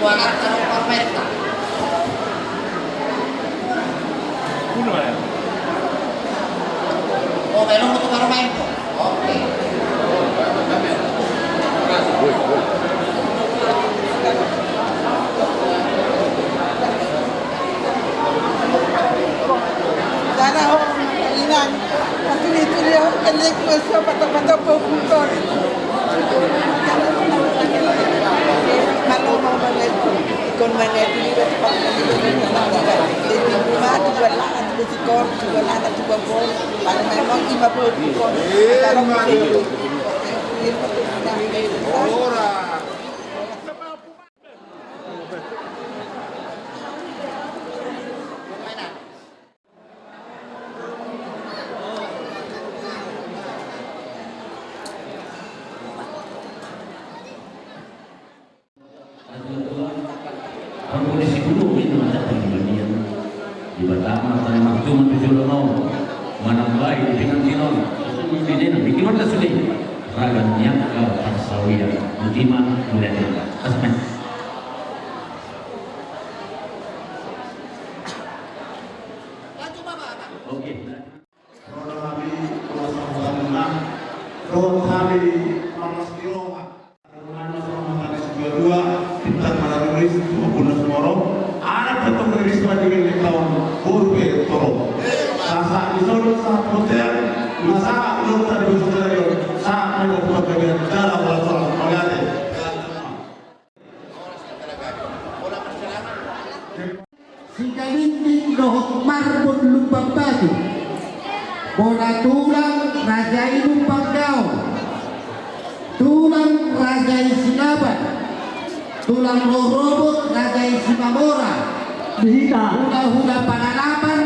Tuanan karo Kormeta. Uno ya. Oh, melu metu karo Menko. Oke. Sana ho, inan. Tuloy-tuloy ako, kalik mo siya, patapatap po puton. Kalau mau mengetu, ikon mengetu ni dah cepat nanti tu nak tiga. Jadi rumah tu bela, tu sikor, tu bela, tu bapor. Kalau memang 50 kon. Kalau mengetu, Kondisi dulu itu ada pembelian di pertama tanah cuma tujuh lono mana mulai di pinang sinon ini bikin orang sulit ragamnya ke pasawiya ultima mulai asmen oke Sikalinting rohok marbon lubang batu bola tulang rajai lumpang daun tulang rajai sinabat tulang roh-robot rajai simamora hula-hula pananaman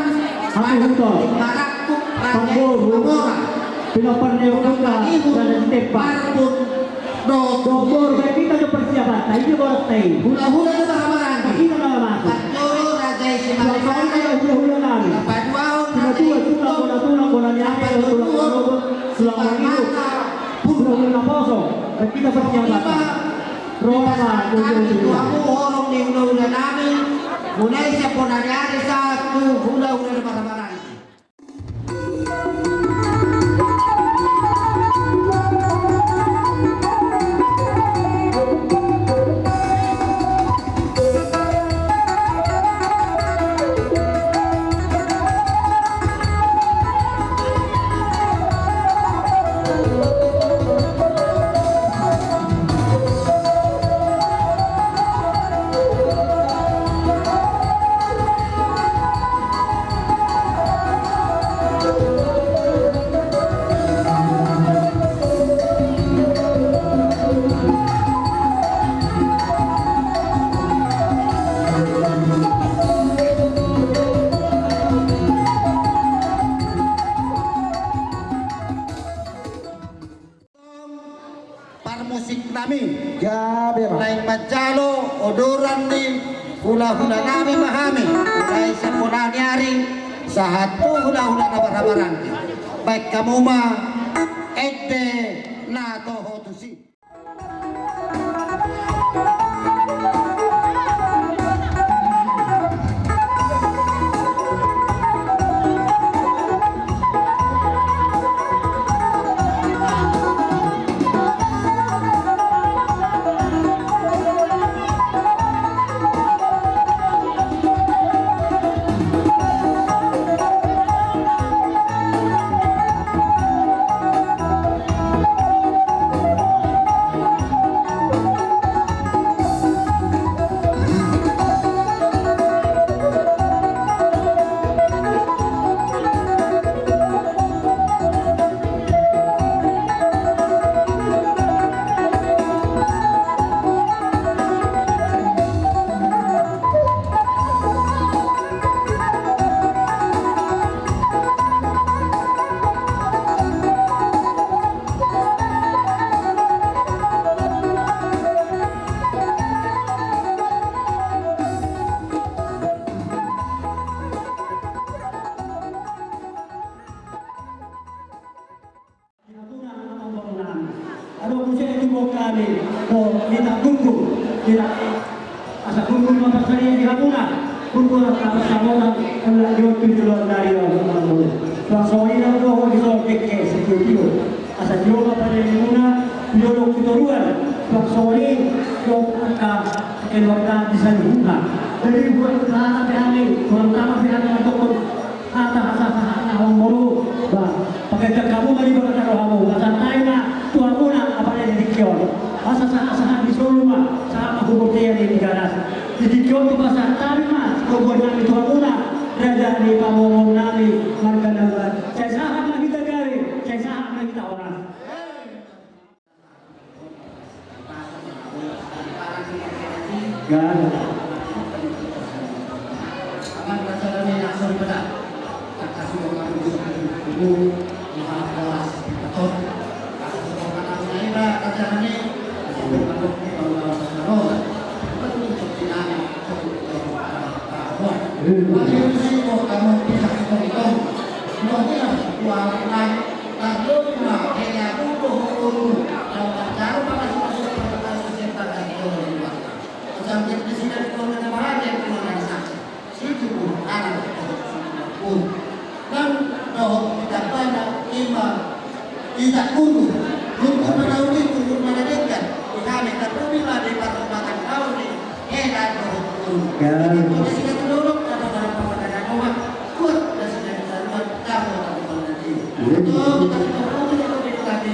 marakuk rajai simamora marbon Dobor, kita ada persiapan. Nah, ini baru tay. hula-hula itu hamaran Kita nggak masuk. Patjoro rajai simamora Hula-hula kami. Paduaon Dua tulang bola nyampe, tulang robot, tulang hidup, hula-hula kosong. Dan kita persiapan. Roma, Aku orang di hula-hula namin mulai siapa hari satu hula-hula lebaran. Musik nami naik majalo odoran ni hula-hula nami mahami mulai seponani hari satu hula-hula nabar-nabaran baik kamu mah ede na toho tusi. asa kumpul mapasari di Hamuna kumpul kapasangona kala yotu dulu dari orang langsung ini aku di soal keke security asa joga pada Hamuna yolo kitoruan langsung ini yo angka keluarga di sana dari buat sana kami terutama pihak untuk hata orang moro pakai kamu mari berkata kamu santai na tuan puna apa yang dikion asa di Solo sama hubungan di negara jadi kion tu pasal tapi mas hubungan itu puna raja di pamomong nami marga nama saya saham lagi tergari saya saham lagi tak orang gan akan berjalan yang sorry benar kasih orang itu maaf kelas atau kasih orang lain lah kerjanya tidak kudu untuk menaungi untuk menadengkan kami terpilih di patung-patung tahun ini hebat betul jadi polisi kita dorong atau dalam pemerintahan rumah kuat dan sudah kita buat kamu nanti untuk kita perlu untuk tadi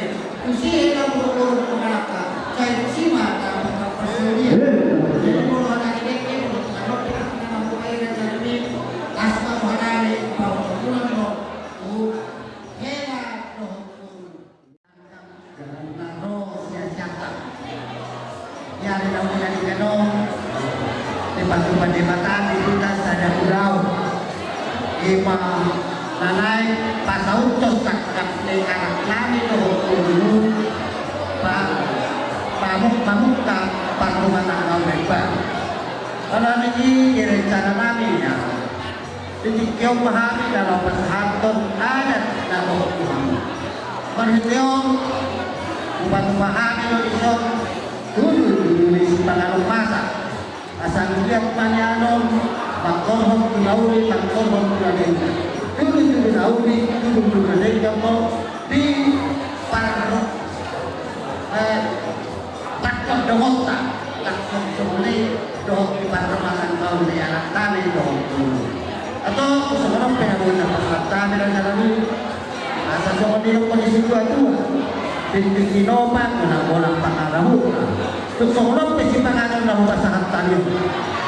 usia yang berurut mengalahkan saya sima dalam persoalan jadi kalau ada ini kalau kita mampu air dan jadi asal mengenai bahwa pulang Pendebatan di kita sada kurau ima nanai pasau cocak di anak kami dulu pamuk ka parumatan kau lebar kalau ini rencana kami ya jadi kau pahami dalam persahabatan adat dalam Tuhan perhatian buat pahami lo dulu di pengaruh masa asal lihat panyanom pakkorhom tunauri pakkorhom tunadengka dulu tunauri dulu tunadengka mau di parang takkan dongota takkan semuli doh di parang makan kau di anak kami doh atau seorang pengaruhnya pasal kami dan jalan asal seorang di kondisi tua pintu inomat bolang pangarahu seorang pesipangan dalam pasangan tadi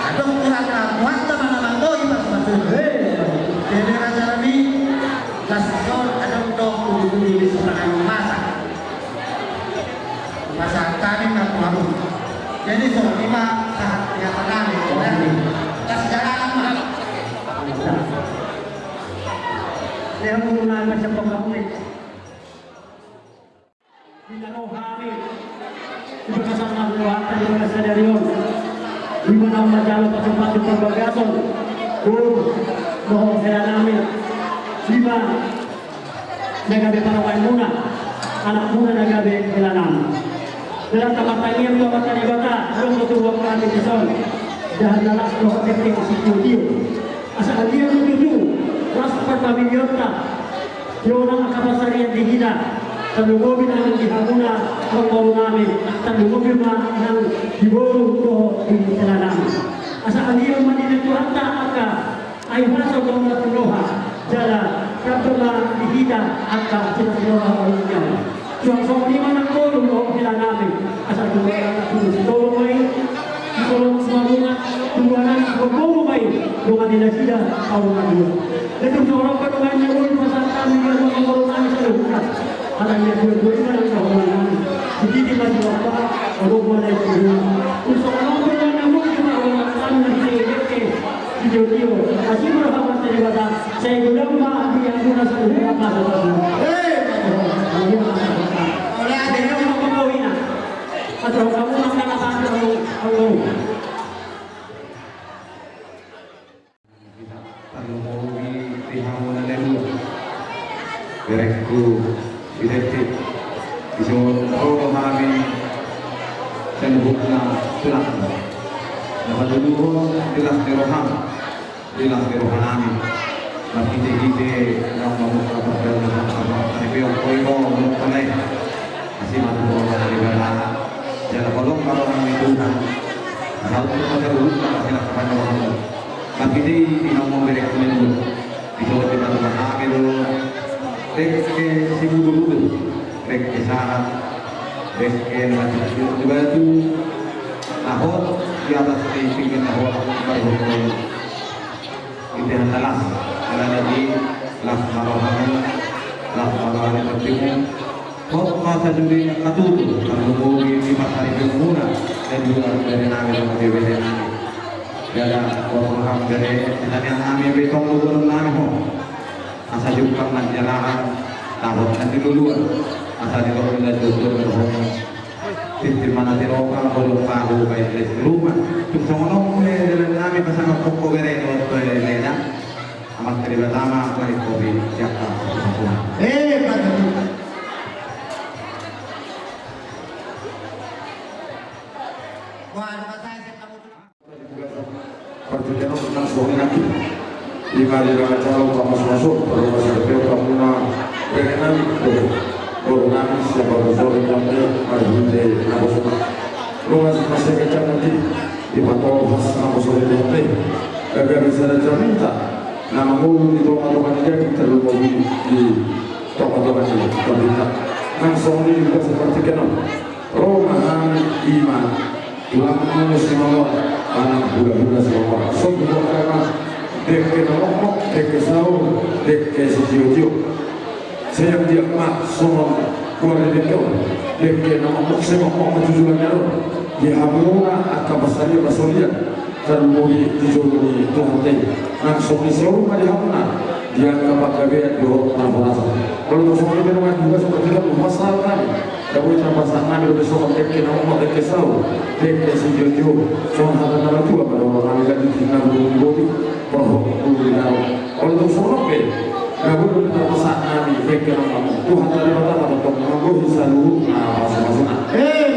ada kurang kuasa mana mangkoi pas masuk jadi raja ini kasih ada untuk di sepanjang masa kami tak malu jadi soal lima saat yang tenang kasih jalan mahal dia menggunakan macam pengkampung Binaro kami bersama keluarga di mana sadarion di mana majalah pasal-pasal perbagasan mohon saya nami lima nagabe para muna anak muna nagabe kelanam dalam tempat ini yang melakukan ibadah belum betul kami di sana dan dalam sebuah penting security asal dia menuju ras perpamiliota orang kapasari yang dihina Tandugobi ng Hamuna ang mga namin, tandugobi ng Hiboro ko di namin. Asa aliyang maninatuhanta aka ay pasok ng mga tuloha jala kapag dihita aka sinasiloha o inyaw. So ang sumaliman ng kolong o sila namin asa duwala na tulong may tulong sumalungat tuwanan pagpumay lungan nila sila o mga diyo. Itong sorong panungan niya ulit masakami niya mga kolongan sa lugar. Anak yang dua-dua itu orang jadi di baju apa orang mana itu usaha orang namun cuma orang orang yang video masih berapa terlibat saya bilang mah dia guna seluruh apa saja oleh adanya orang pemawina atau kamu makan apa Allah Direkku detektif iso memahami dan bukan tulang dapat dulu jelas diroham jelas dirohanami tapi kita yang membuka perjalanan tapi yang koyo mulai masih masuk ke dalam jalan kolong kalau orang itu kalau kita terus kita kepada orang tapi di nomor mereka dulu itu kita memahami dulu ke si dulu ke syarat ke macam juga itu tahun di atas di pinggir tahun baru kita talas karena jadi las marohan bertemu kok masa juri katu kalau di masa hari muna dan juga dari nabi dan bebek nabi ada orang dari yang nabi betong dulu nabi ho asa juga menjalan tahun nanti dulu asa di luar dari dulu di mana di lokal kalau tahu baik di rumah untuk semua dari nabi pasang pokok bere itu lena amat kali pertama kali covid siapa pertanyaan tentang suami nanti lima kalau kamu masuk kalau masih ada kamu pengen baru nanti siapa bersama jamnya ada bunyi apa semua lu masih kecil nanti di pantau sama sore jamnya agar bisa ada minta namamu di tomat-tomat dia kita lupa di tomat-tomat ini pemerintah langsung ini juga seperti kenal romahan iman tulang muslim Allah anak budak-budak semua semua karena dek nomok dek sahur dek sejio saya dia mak semua keluarga dek nomok semua mau tujuannya di hamuna akan besarnya basolia termuli dijoloni Tuhan langsung disuruh di hamuna dia kapag gabi do nafasa kalau semua itu memang juga seperti itu masalah kami Dapat terpasang nabi lebih soal dek nomok dek sahur dek sejio soal hal hal itu apa orang yang ditinggal budi bahwa kalau itu semua Gabung dengan terpasang nabi dek nomok Tuhan dari pertama untuk mengambil selalu masuk-masuknya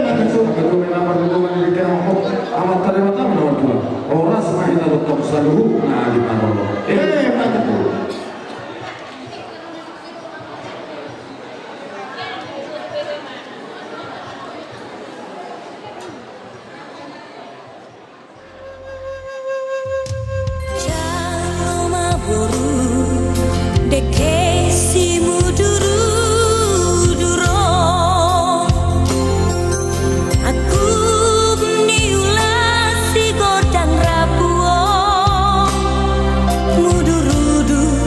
begitu memang pertemuan di nomok amat dari pertama nomor dua orang semakin untuk selalu di mana begitu Mudurudu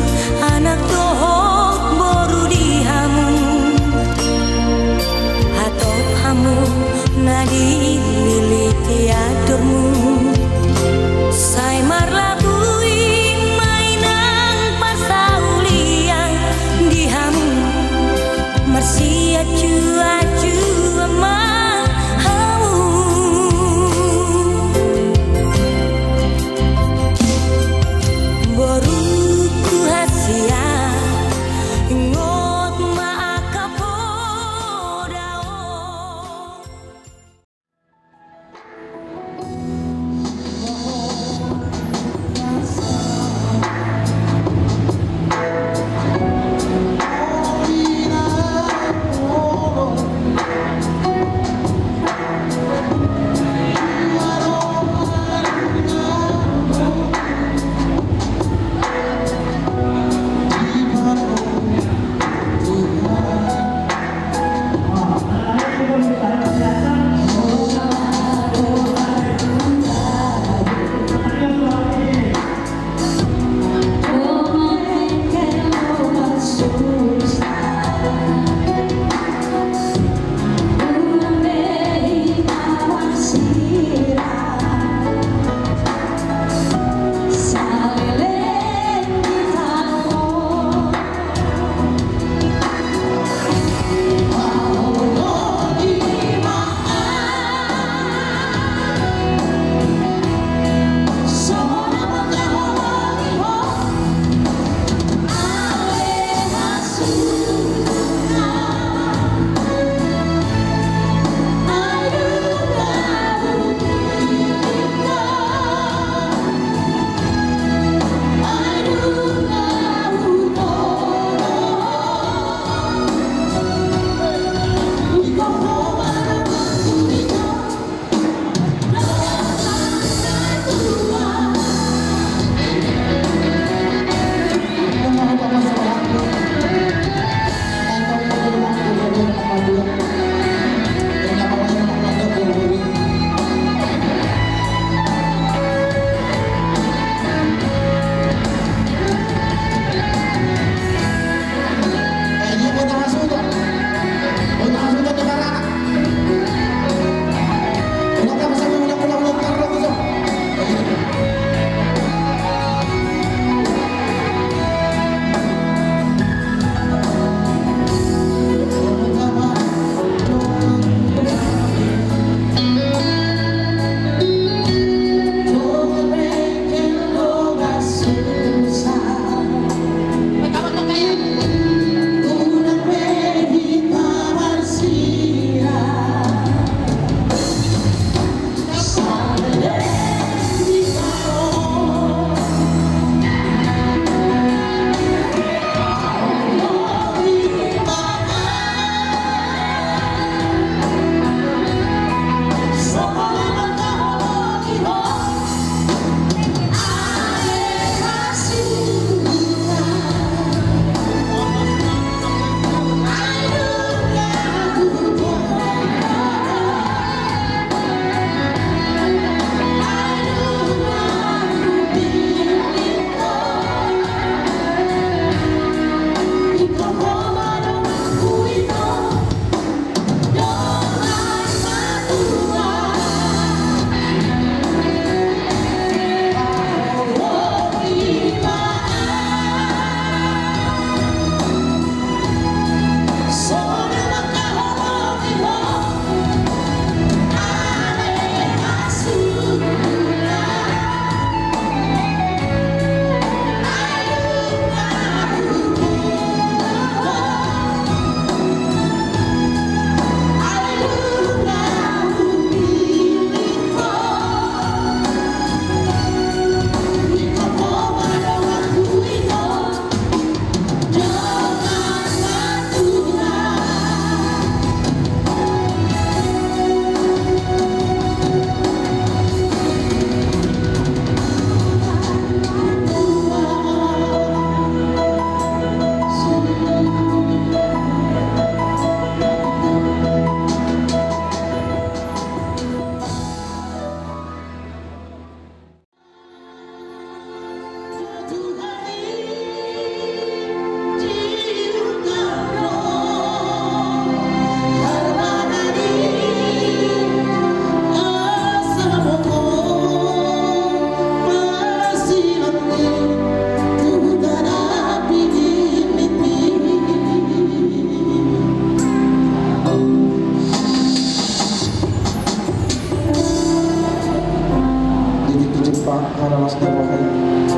Bismillahirrahmanirrahim.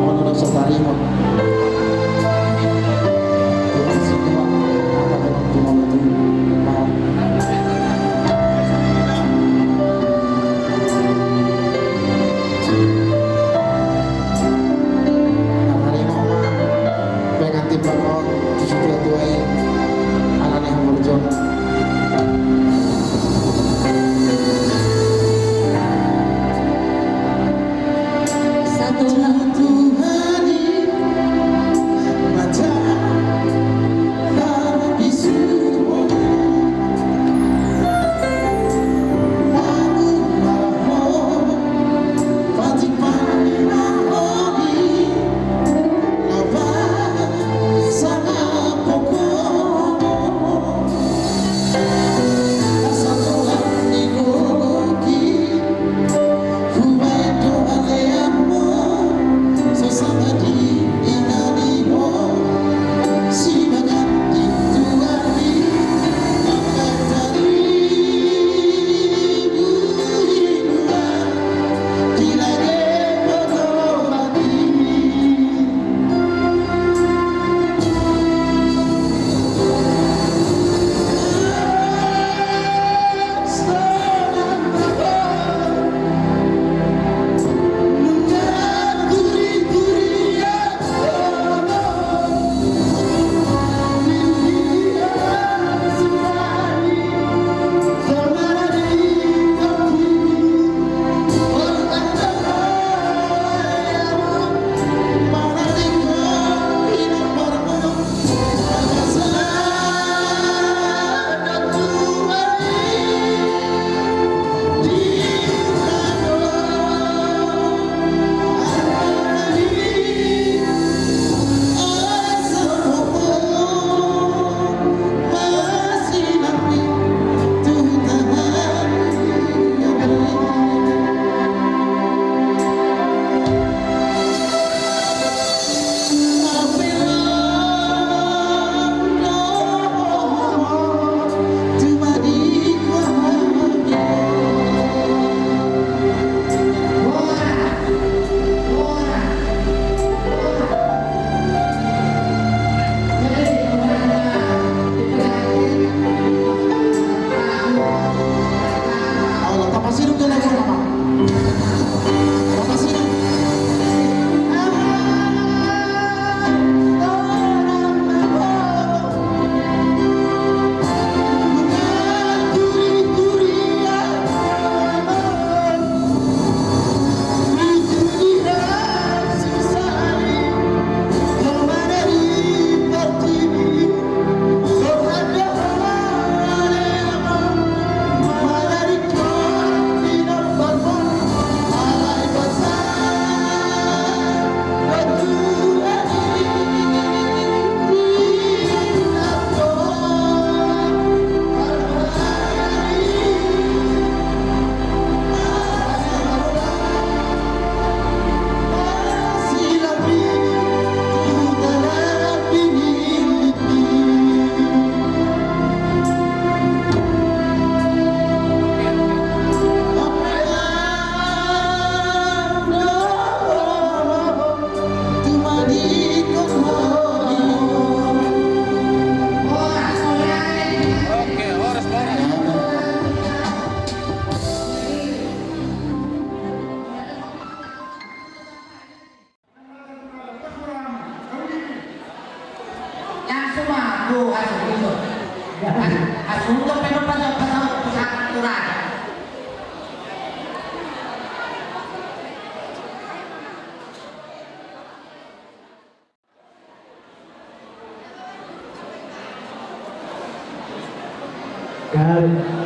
Aku udah setari mau. Terima kasih Pak. Apa yang cuma itu mau. Hari mau pengen tiba mau sudah tuai anak yang berjuang.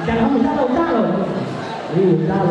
Jangan kamu tahu. Tahu.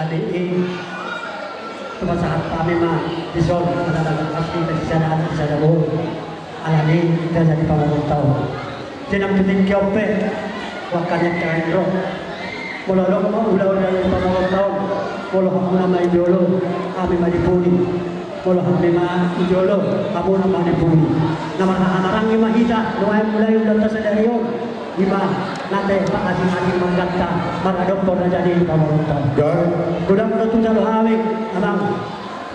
kali ini cuma saat kami mah di zona anak-anak asli dari sana alami kita jadi pamantau jenang tuting kiope wakanya kairo mulai ulah yang pamantau mulai aku nama idolo kami madipuni mulai kami mah idolo kamu nama madipuni nama anak-anak yang mahita mulai udah tersedario lima nanti Pak Haji menggata maradok pun jadi pamantau gudang tu jalo hawi abang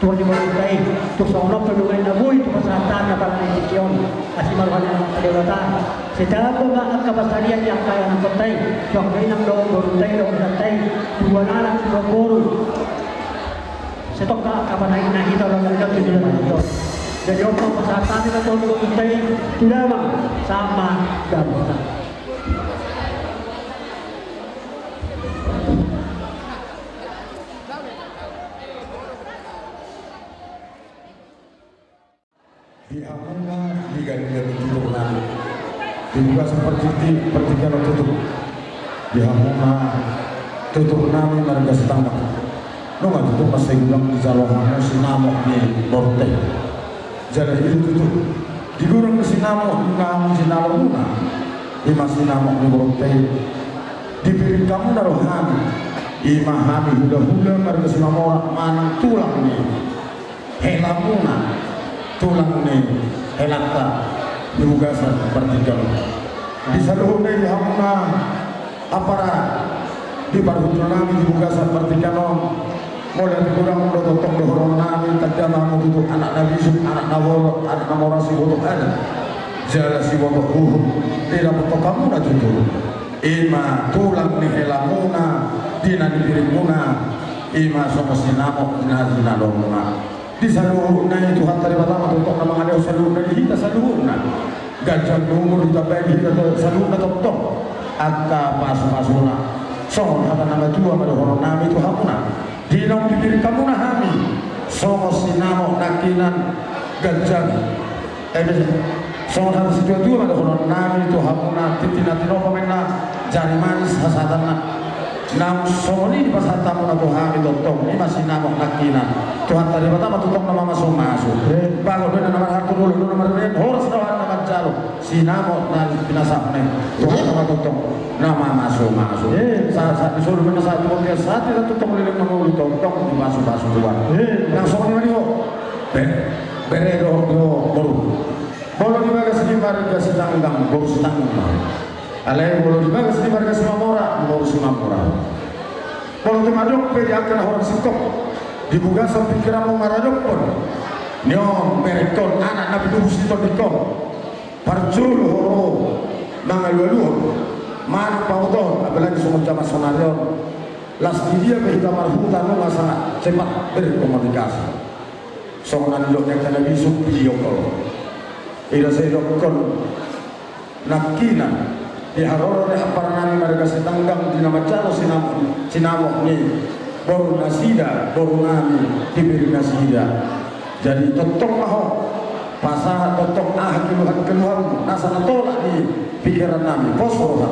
tuan di Malaysia tu sono penduduk nabui tu pasatan apa lagi kion asih marwana pedewata secara pembahasan kebasarian yang kaya nak kotai tuan kena dong beruntai dong santai dua anak dua guru setok kapan naik kita orang ada tu jalan itu jadi orang pasatan itu tuan beruntai tidak bang sama gampang. Dihamuna digantian tutup nami dibuka seperti kalau tutup dihamuna tutup nami marga setangga nunga tutup masih gulang di jalohannya sinamok ni borte jadi itu tutup digurang ke sinamok ngam sinalona ima sinamok ni borte dipiring kamu narohani ima hami hula-hula marga sinamok manang tulang ni helamuna tulang ni helakta diugasan pertigaan di saluhuna dihamuna apara di barhutul nami diugasan pertigaan mulai dikurang udah totong dohorong nami tajamah mutu anak nabi Yusuf anak namora si bodoh ada jala si bodoh tidak betul kamu dah tutup ima tulang ni helamuna dina dipirimuna ima sama sinamok dina domuna di saluhuna itu hantari pertama untuk nama ada saluhuna kita saluhuna gajah umur ditabai kita saluhuna tok akka pasu-pasuna sohon hata nama dua pada orang nami itu hamuna di nong dipilih kamu nah hami sohon sinamo nakinan gajah sohon hata sedua dua pada orang nami itu hamuna titina-tino pemena jari manis hasadana nam soni pas hatamu na Tuhan itu tong ini masih namok nakinan Tuhan tadi pertama tutong nama masuk bangun dengan nama hartu dulu nama lain horas doang nama jalo si namok na binasakne Tuhan nama tutong nama masuk saat disuruh binasa itu dia saat itu tutong lilik menulu tong di masuk Tuhan yang soni mana yo bere do bolo di bagas di marga sedanggang bolo sedanggang alai bolo di bagas di marga Simamora bolo Simamora bolo di madok pe akan orang sikok dibuka sampai pikiran mau maradok pun nyon merekon anak nabi dulu situ dikong parjul horo nangalualu mana pauton apalagi semua jamaah sonarion las dia berita marhuta no sangat cepat berkomunikasi songan loknya televisi video call ila saya dokon nakinan diharoro ni apar nami mereka setanggang di nama calo sinamok ni baru nasida baru nami diberi nasida jadi totong maho pasah totong keluhan nasana tolak di pikiran nami fosfor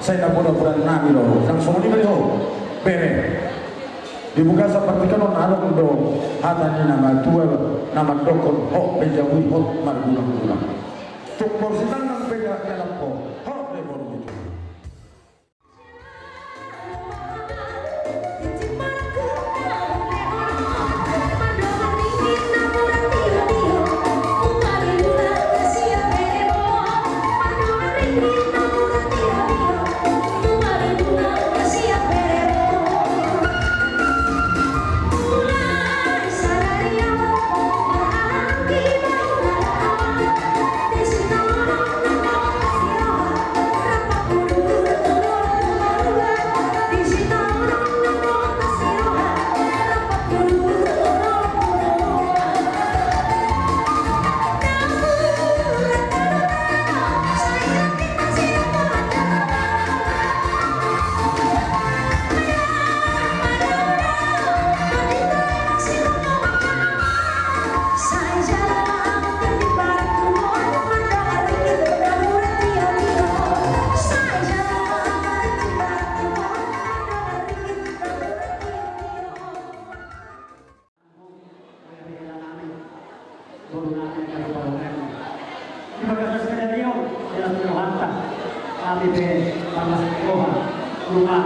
saya nak mudah-mudahan nami loh langsung di beri bere dibuka seperti kan alok do hatani nama tua nama dokon bejawi margulang-gulang tuk baru setanggang beda dalam Rohanta, kami be Pamas Koha, rumah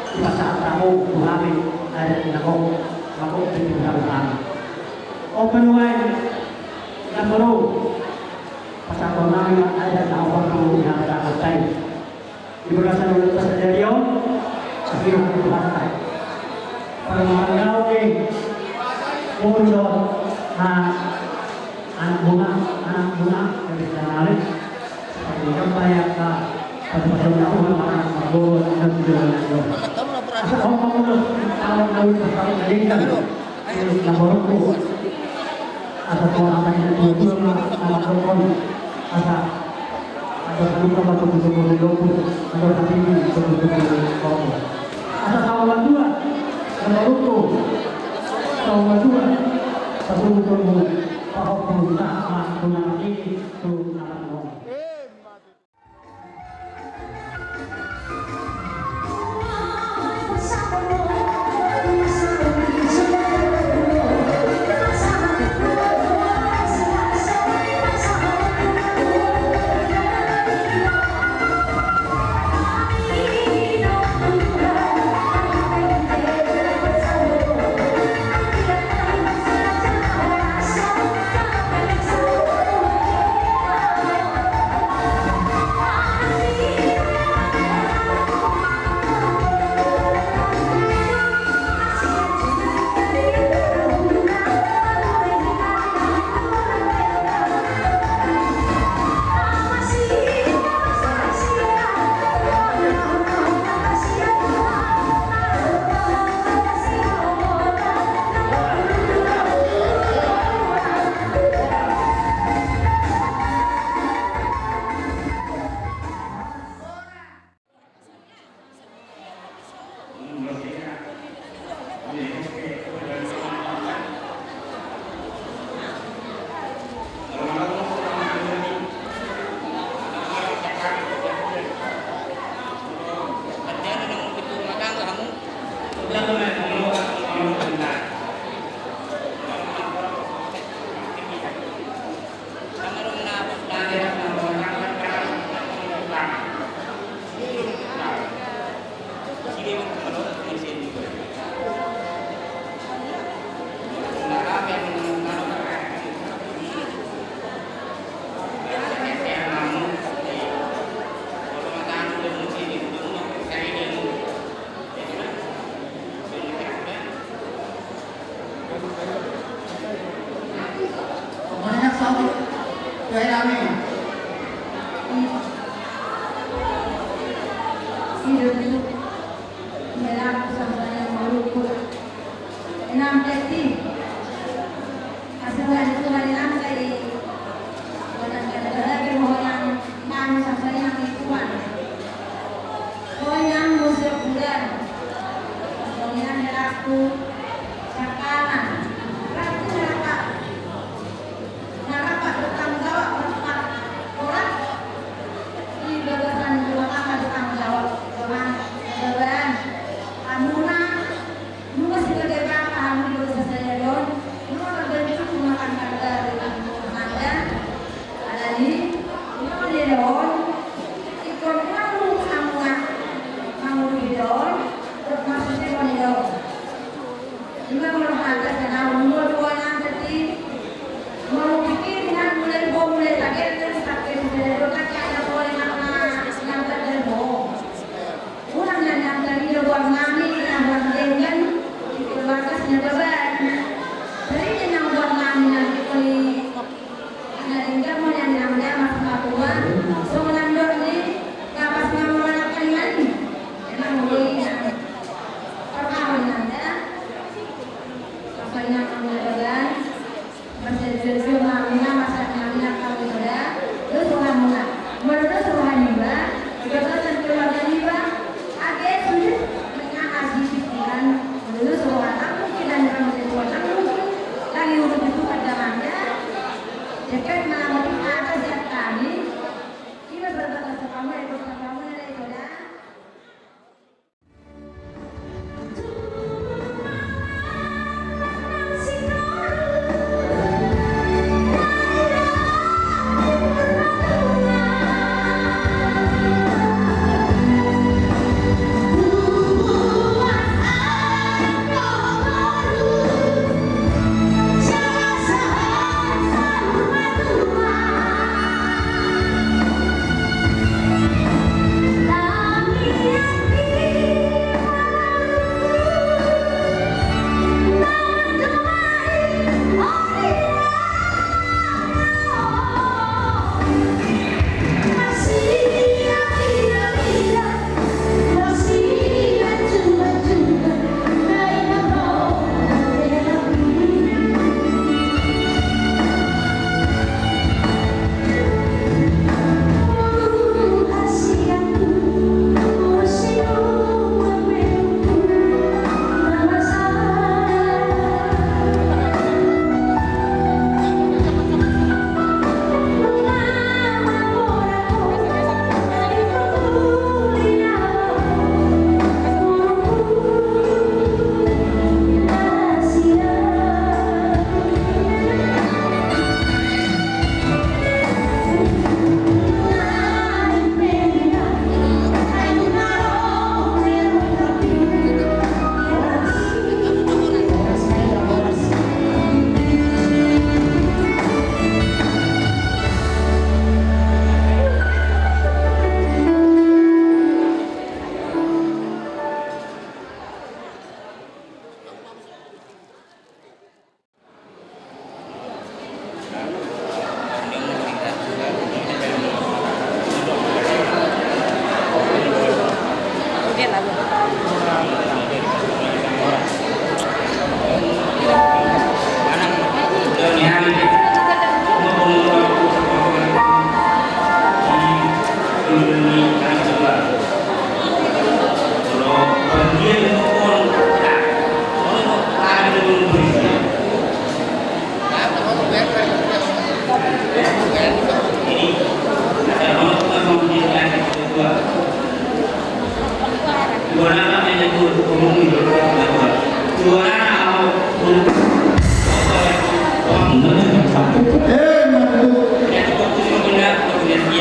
di pasar tamu, kami ada di Nakok, Nakok di Pindahan. Open wide, dan baru pasar kami ada di Nakok yang ada lantai. Diberikan oleh pasar Jalio, akhirnya di lantai. Pada malam ini, muncul anak bunga dari Janari seperti yang pada tahun mana baru dan juga asal orang tahun bertahun meninggal yang baru asal orang yang dua anak korban asal ada luka batu betul-betul ada hati betul-betul korban asal tahun dua yang baru tahun dua betul-betul Pahok tak punya ini tu nama nom. Nah, hingga mau yang namanya mas Papua,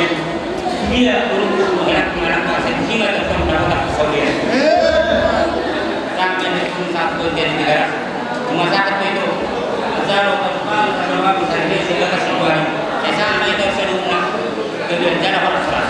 kemudian dia turun mengarah ke hingga tetap mendapatkan kesaksian. Sampai di satu jadi negara rumah sakit itu Azaro kapal sama bisa dia sehingga kesembuhan. Saya sampai itu sedungnya kemudian jalan harus serah.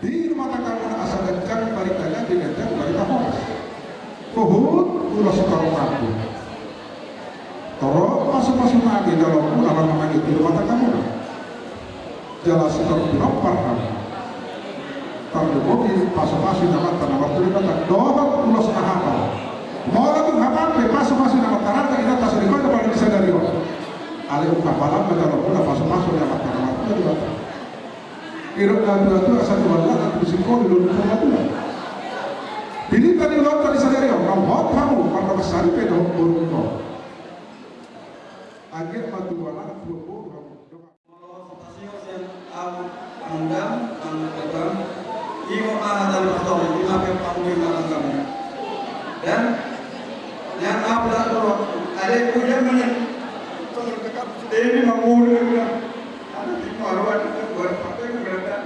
Di rumah tangga asal kencang balikanya di kencang balik kapolres. Kuhut ulah sekarang mampu. Toro masuk-masuk lagi dalam alam nama itu di rumah tangga muna. Jelas sekarang tidak paham. Tapi mobil masuk-masuk nama tanah waktu di kata doa ulah setahapa. Mau lagi apa? Masuk-masuk nama tanah kita tas di kota paling bisa dari orang. Ali ukapalan dalam muna masuk-masuk nama tanah waktu di kota. Kira dua asal dua atau bisiko di luar rumah. Pilih tadi luar tadi sadari orang hot kamu karena besar pedo burung kau. Agen batu wala burung kamu. Stasiun yang undang angkatan ibu anak dan pastor di lapor panggil kami. Dan yang abad dulu ada punya mana teman dekat ini mengulang ada di Marwan buat partai keberatan.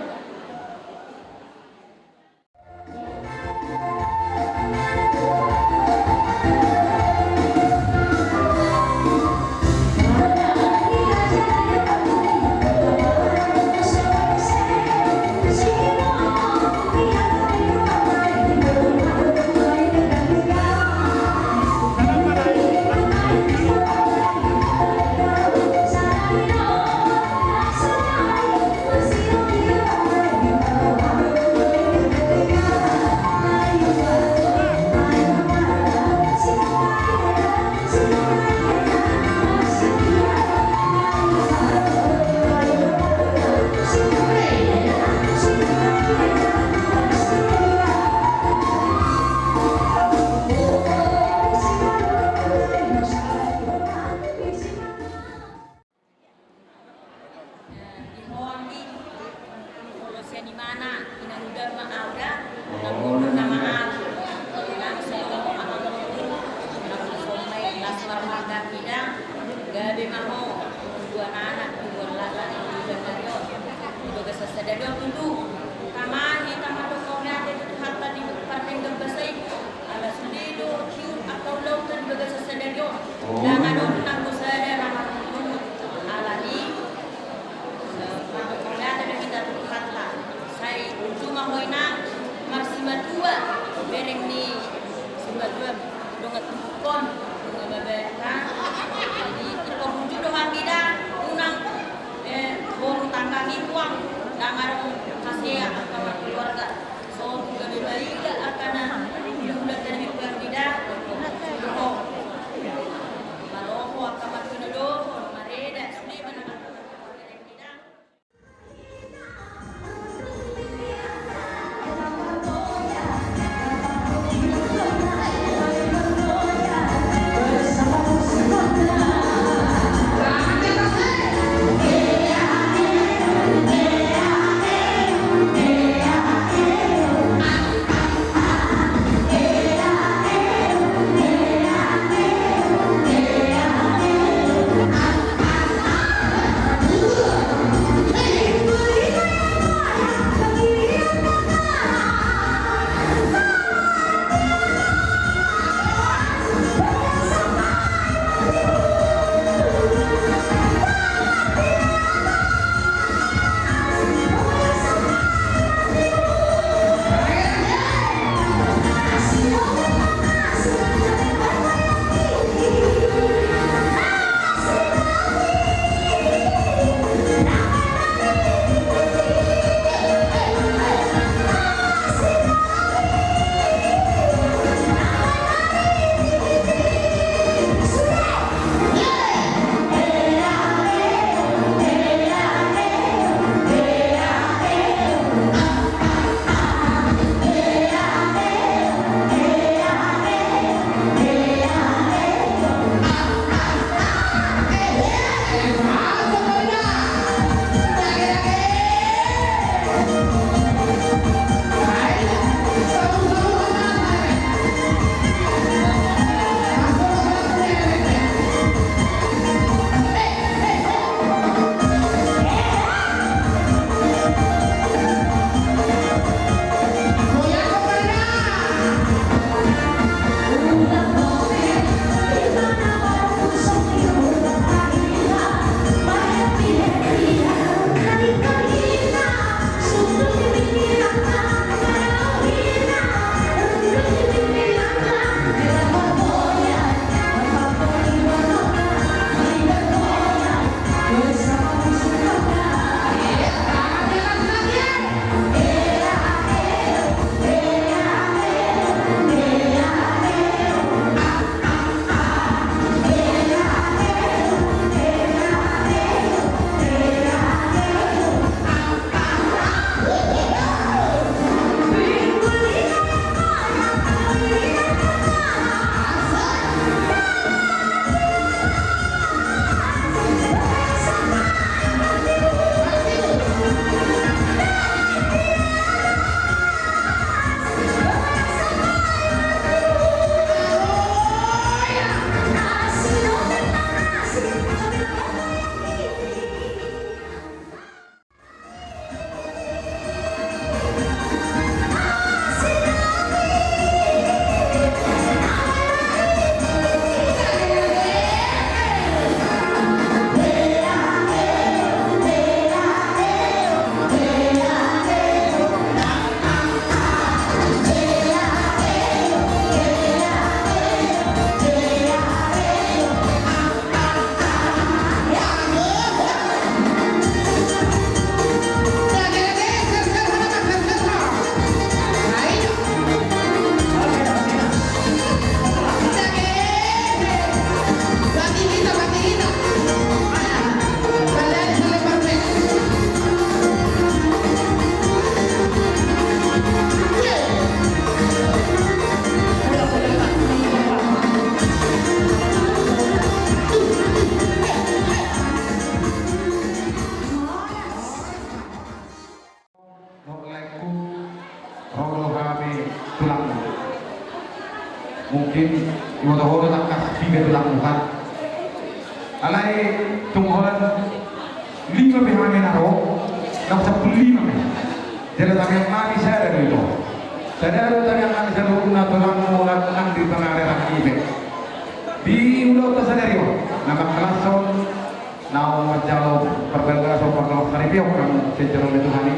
Jadi itu rujuk doang Iwata-wata tak kasih tiga dilakukan. Alai tungguan 5 behane naro, nak 15 me. Jadi kami mami saya dari itu. Saya ada tanya kami saya guna tulang mulat di tengah daerah ini. Di udah tersadari kok. Nama kelason, nau menjauh perbedaan soal hari dia orang sejarah itu hari.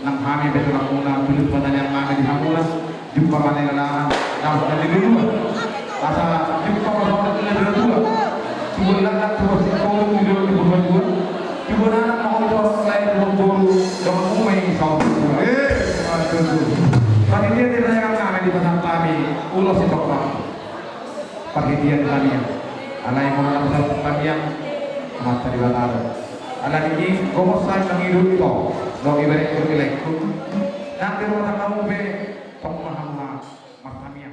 Nang kami betul nak guna tulis pertanyaan kami di Hamulas. Jumpa mana yang nau dari dulu. Asa jumpa orang dari dulu. Coba nak coba si kau di dulu berdua. Coba nak mau orang lain berburu dengan umai sama. Panitia ditanya kami di pasar kami, ulos itu pak. Perhatian kami, anak yang mau pasar kami yang mata di batar. Anak ini komersan menghidup itu, dong ibarat berkelek. Nanti rumah kamu be pemahaman makamnya.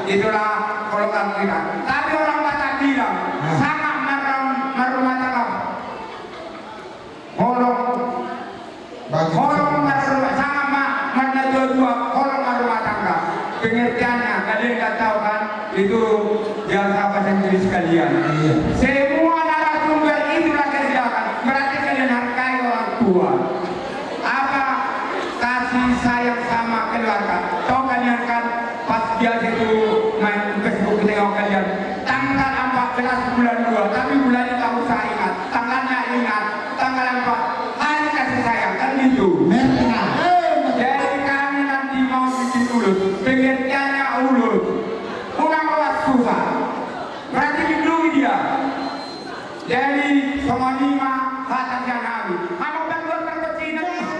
Itulah golongan kita. Tapi orang Batak bilang sangat merumah tangga. Holong sangat menedua holong rumah tangga. Pengertiannya kalian nggak tahu kan? Itu jasa bahasa Inggris kalian. Semua narasumber itulah kesediaan. Berarti kalian hargai orang tua. Apa kasih sayang sama keluarga? Tahu kalian kan? Pas dia itu main Facebook tengok kalian tanggal 14 bulan 2 tapi bulannya tak usah ingat, tanggalnya ingat, tanggal 4 hari kasih sayang kan gitu. Jadi kami nanti mau bikin ulut, pengertiannya ulut pulang lewat susah berarti lindungi dia. Jadi semua 5 kata yang habis kamu berdua berkecil nanti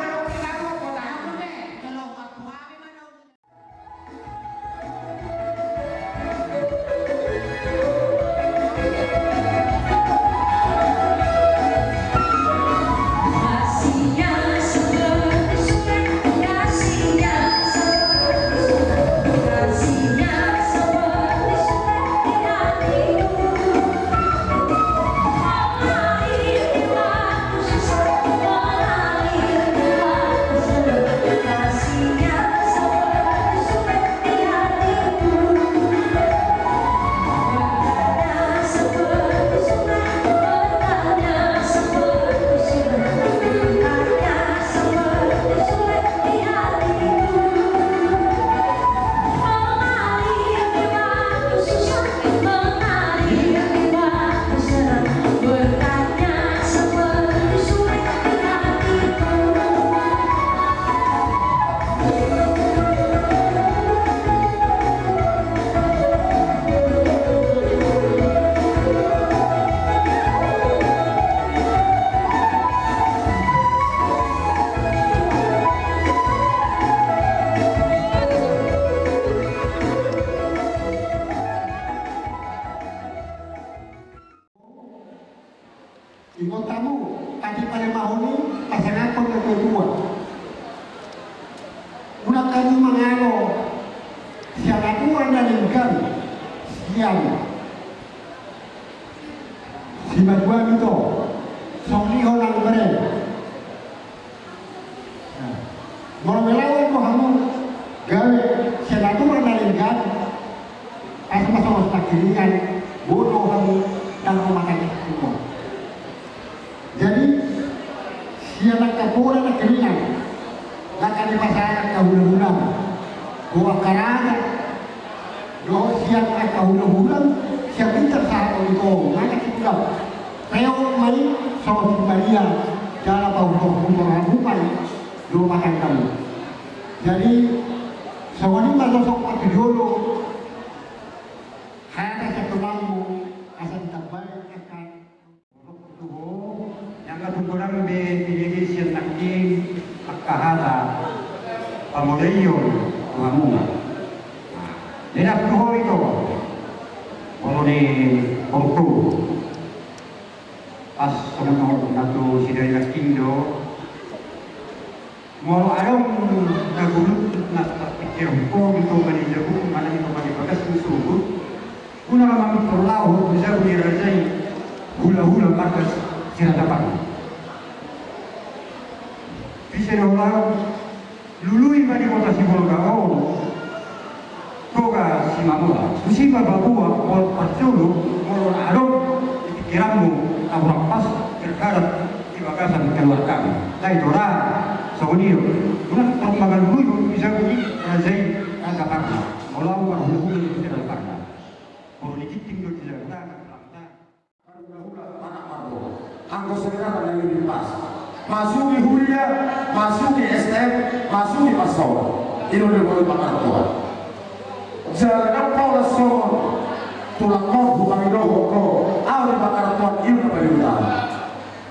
lagi mengano siang aturan dan lingkan siang si badua itu songli orang beren mau melawan ko hamu gawe siang aturan dan lingkan asal-asal tak kiringan bodoh kamu dan rumah tangga semua. Jadi siapa kapura nak keringan, nak di masyarakat kahula-hulang, doa karana, doa siapa kahula-hulang, siapa kita sahaja itu, mana kita, peo mai sama Maria, jalan bahwa rumah rumah kamu. Jadi sewani masuk sokak dulu. Hata satu mampu asal terbaik akan yang ketukuran di siang nakki akahada pamoleyo kamu. Tidak tuh itu kalau di Bangku pas sama natu sidai nakindo mau ada nagulut nak pikir hukum itu bani jago mana itu bani bagas musuh. Una kami perlawan bisa dirajai hula-hula markas sinatapan. Bisa orang lului bagi kota Sibolgao, toga simamula. Musiba babua mau parculu mau arok dikiramu abang pas terhadap di bagasan keluar kami. Lain orang saunio, una permagan dulu bisa bagi rajai angkapan. Mau hula-hula di sinatapan. Angkos sekarang lagi di pas, masuk di Huria, masuk di STM, masuk di Pasau, ini udah boleh makan Tuhan. Jangan kau lesor, tulang kau bukan doho kau, awal makan Tuhan ini udah paling utama.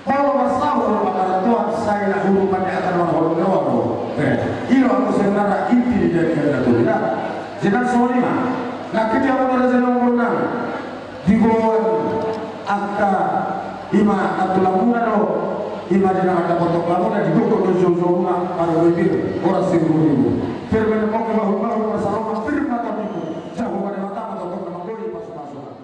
Kalau Pasau udah makan Tuhan, saya nak hubungannya akan orang doho. Ini aku sebenarnya inti dari ada tuh tidak. Jangan soalnya. Nah kita mau ada nomor 6 di bawah angka 5 atau lamuna do 5 dina ada potong lamuna di bawah dojo-dojo pada lebih orang 10.000 firman mau ke bawah masalah firman tapi jauh pada mata atau ke bawah masuk-masuk.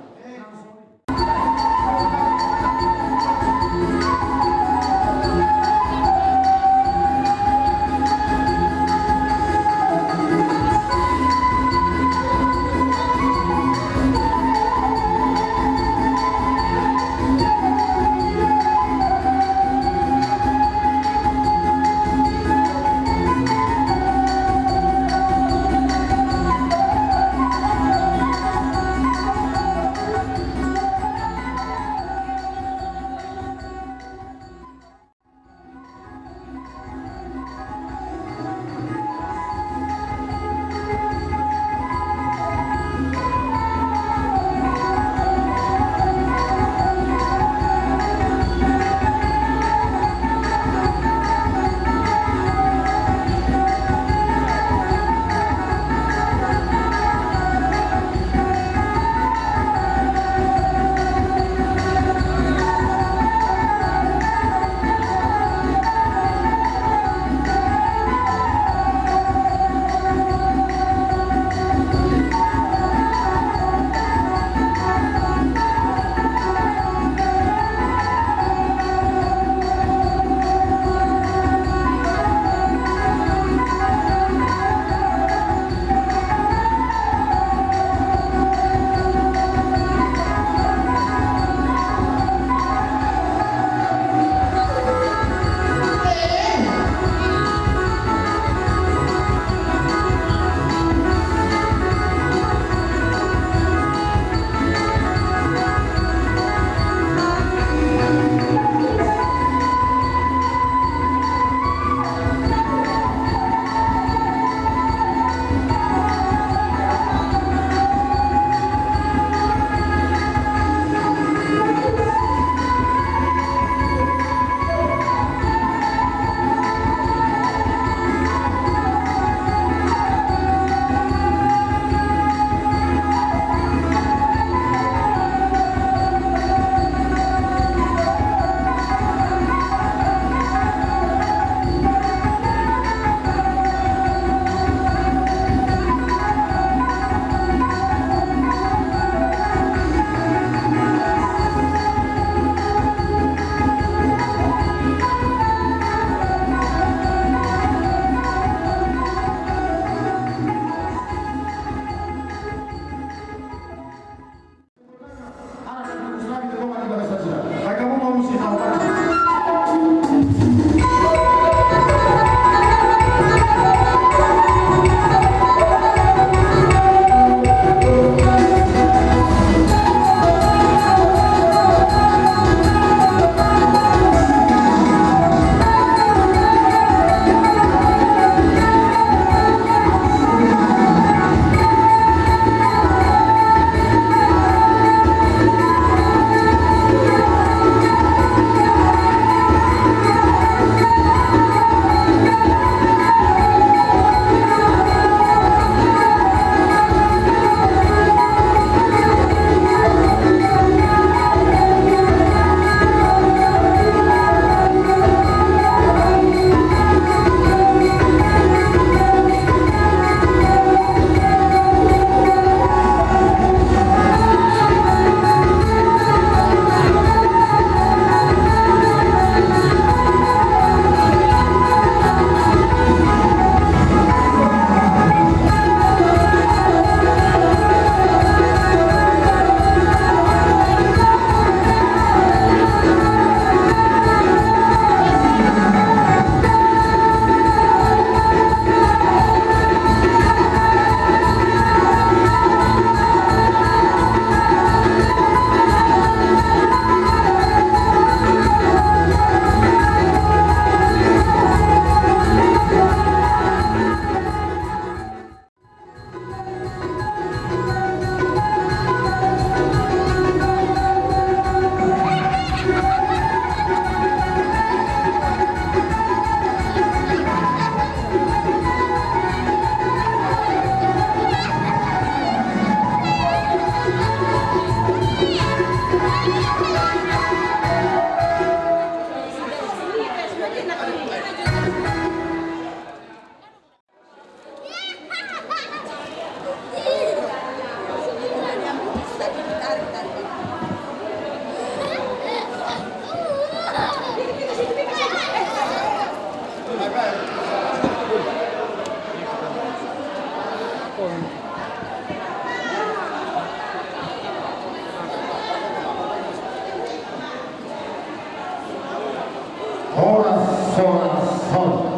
Horas, horas, horas.